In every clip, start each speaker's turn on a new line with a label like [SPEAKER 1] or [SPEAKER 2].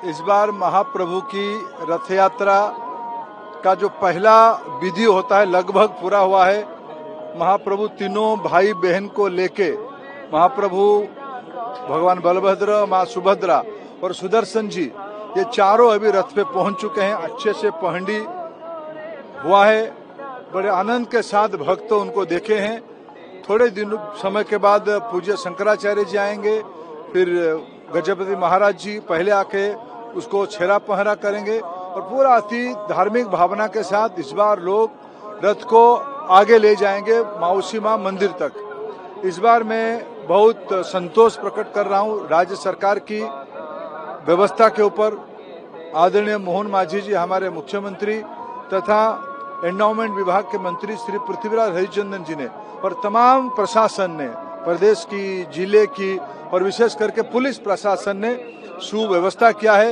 [SPEAKER 1] इस बार महाप्रभु की रथ यात्रा का जो पहला विधि होता है लगभग पूरा हुआ है। महाप्रभु तीनों भाई बहन को लेके महाप्रभु भगवान बलभद्र, माँ सुभद्रा और सुदर्शन जी, ये चारों अभी रथ पे पहुंच चुके हैं। अच्छे से पहंडी हुआ है, बड़े आनंद के साथ भक्त उनको देखे हैं। थोड़े दिन समय के बाद पूज्य शंकराचार्य जी आएंगे, फिर गजपति महाराज जी पहले आके उसको छेरा पहरा करेंगे और पूरा अति धार्मिक भावना के साथ इस बार लोग रथ को आगे ले जाएंगे माउसी माँ मंदिर तक। इस बार मैं बहुत संतोष प्रकट कर रहा हूँ राज्य सरकार की व्यवस्था के ऊपर। आदरणीय मोहन माझी जी हमारे मुख्यमंत्री तथा एंडोमेंट विभाग के मंत्री श्री पृथ्वीराज हरिचंदन जी ने और तमाम प्रशासन ने, प्रदेश की, जिले की और विशेष करके पुलिस प्रशासन ने सुव्यवस्था किया है।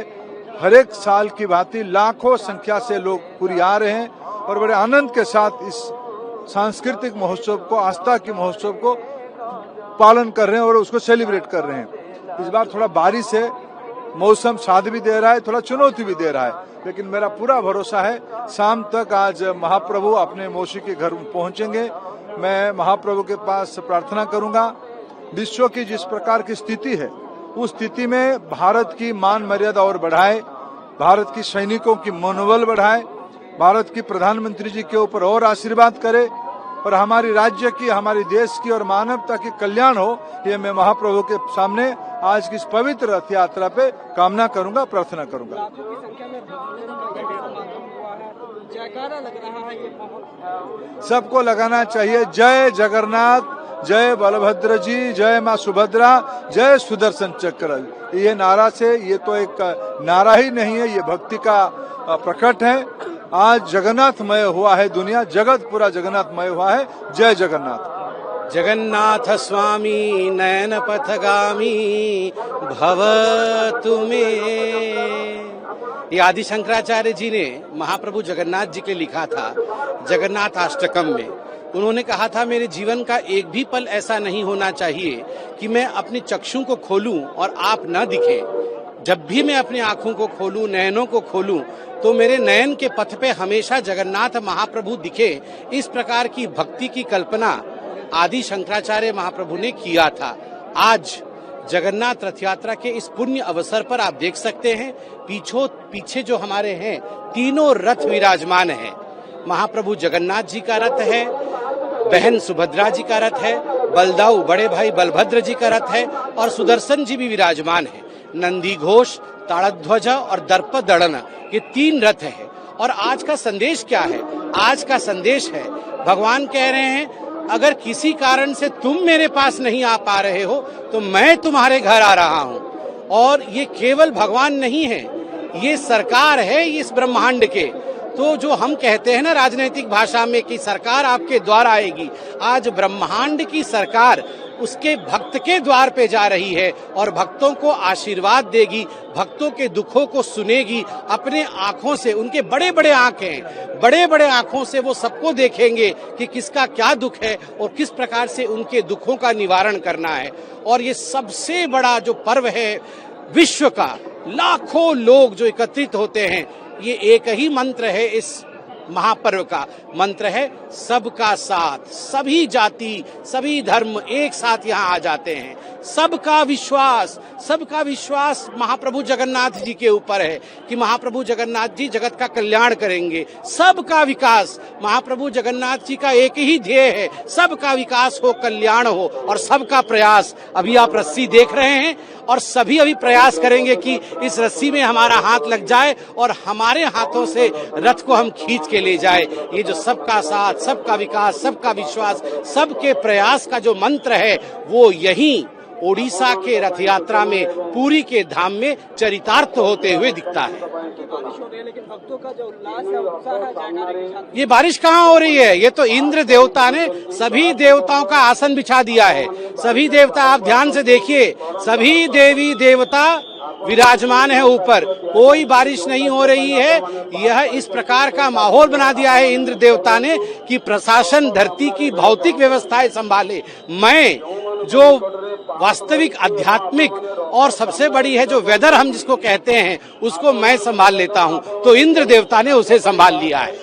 [SPEAKER 1] हर एक साल की भांति लाखों संख्या से लोग पूरी आ रहे हैं और बड़े आनंद के साथ इस सांस्कृतिक महोत्सव को, आस्था के महोत्सव को पालन कर रहे हैं और उसको सेलिब्रेट कर रहे हैं। इस बार थोड़ा बारिश है, मौसम साथ भी दे रहा है, थोड़ा चुनौती भी दे रहा है, लेकिन मेरा पूरा भरोसा है शाम तक आज महाप्रभु अपने मौसी के घर पहुंचेंगे। मैं महाप्रभु के पास प्रार्थना करूंगा, विश्व की जिस प्रकार की स्थिति है उस स्थिति में भारत की मान मर्यादा और बढ़ाए, भारत की सैनिकों की मनोबल बढ़ाए, भारत की प्रधानमंत्री जी के ऊपर और आशीर्वाद करे और हमारी राज्य की, हमारी देश की और मानवता की कल्याण हो। ये मैं महाप्रभु के सामने आज की इस पवित्र रथ यात्रा पे कामना करूंगा, प्रार्थना करूंगा। सबको लगाना चाहिए जय जगन्नाथ, जय बलभद्र जी, जय माँ सुभद्रा, जय सुदर्शन चक्र। ये नारा से, ये तो एक नारा ही नहीं है, ये भक्ति का प्रकट है। आज जगन्नाथमय हुआ है दुनिया, जगत पूरा जगन्नाथमय हुआ है। जय जगन्नाथ।
[SPEAKER 2] जगन्नाथ स्वामी नयन पथगामी भवतु मे। ये आदि शंकराचार्य जी ने महाप्रभु जगन्नाथ जी के लिखा था जगन्नाथ अष्टकम में। उन्होंने कहा था, मेरे जीवन का एक भी पल ऐसा नहीं होना चाहिए कि मैं अपनी चक्षु को खोलूं और आप न दिखें। जब भी मैं अपनी आंखों को खोलूं, नयनों को खोलूं, तो मेरे नयन के पथ पे हमेशा जगन्नाथ महाप्रभु दिखे। इस प्रकार की भक्ति की कल्पना आदि शंकराचार्य महाप्रभु ने किया था। आज जगन्नाथ रथ यात्रा के इस पुण्य अवसर पर आप देख सकते हैं पीछे जो हमारे हैं तीनों रथ विराजमान है। महाप्रभु जगन्नाथ जी का रथ है, बहन सुभद्रा जी का रथ है, बलदाऊ बड़े भाई बलभद्र जी का रथ है और सुदर्शन जी भी विराजमान है। नंदी घोष, ताड़ध्वजा और दर्प दड़न, ये तीन रथ है। और आज का संदेश क्या है? आज का संदेश है, भगवान कह रहे हैं अगर किसी कारण से तुम मेरे पास नहीं आ पा रहे हो तो मैं तुम्हारे घर आ रहा हूं। और ये केवल भगवान नहीं है, ये सरकार है इस ब्रह्मांड के। तो जो हम कहते हैं ना राजनीतिक भाषा में कि सरकार आपके द्वार आएगी, आज ब्रह्मांड की सरकार उसके भक्त के द्वार पे जा रही है और भक्तों को आशीर्वाद देगी, भक्तों के दुखों को सुनेगी अपने आंखों से। उनके बड़े बड़े आंखें हैं, बड़े बड़े आंखों से वो सबको देखेंगे कि किसका क्या दुख है और किस प्रकार से उनके दुखों का निवारण करना है। और ये सबसे बड़ा जो पर्व है विश्व का, लाखों लोग जो एकत्रित होते हैं, ये एक ही मंत्र है इस महापर्व का। मंत्र है सबका साथ, सभी जाति सभी धर्म एक साथ यहाँ आ जाते हैं। सबका विश्वास, सबका विश्वास महाप्रभु जगन्नाथ जी के ऊपर है कि महाप्रभु जगन्नाथ जी जगत का कल्याण करेंगे। सबका विकास, महाप्रभु जगन्नाथ जी का एक ही ध्येय है, सबका विकास हो, कल्याण हो और सबका प्रयास। अभी आप रस्सी देख रहे हैं और सभी अभी प्रयास करेंगे कि इस रस्सी में हमारा हाथ लग जाए और हमारे हाथों से रथ को हम खींच के ले जाए। ये जो सबका साथ, सबका विकास, सबका विश्वास, सबके प्रयास का जो मंत्र है वो यही ओडिशा के रथ यात्रा में, पुरी के धाम में चरितार्थ होते हुए दिखता है।
[SPEAKER 3] लेकिन भक्तों का जो उल्लास है, उत्साह है,
[SPEAKER 2] ये बारिश कहाँ हो रही है? ये तो इंद्र देवता ने सभी देवताओं का आसन बिछा दिया है। सभी देवता, आप ध्यान से देखिए, सभी देवी देवता विराजमान है ऊपर, कोई बारिश नहीं हो रही है। यह इस प्रकार का माहौल बना दिया है इंद्र देवता ने कि प्रशासन धरती की भौतिक व्यवस्थाएं संभाले, मैं जो वास्तविक आध्यात्मिक और सबसे बड़ी है जो वेदर हम जिसको कहते हैं उसको मैं संभाल लेता हूं। तो इंद्र देवता ने उसे संभाल लिया है।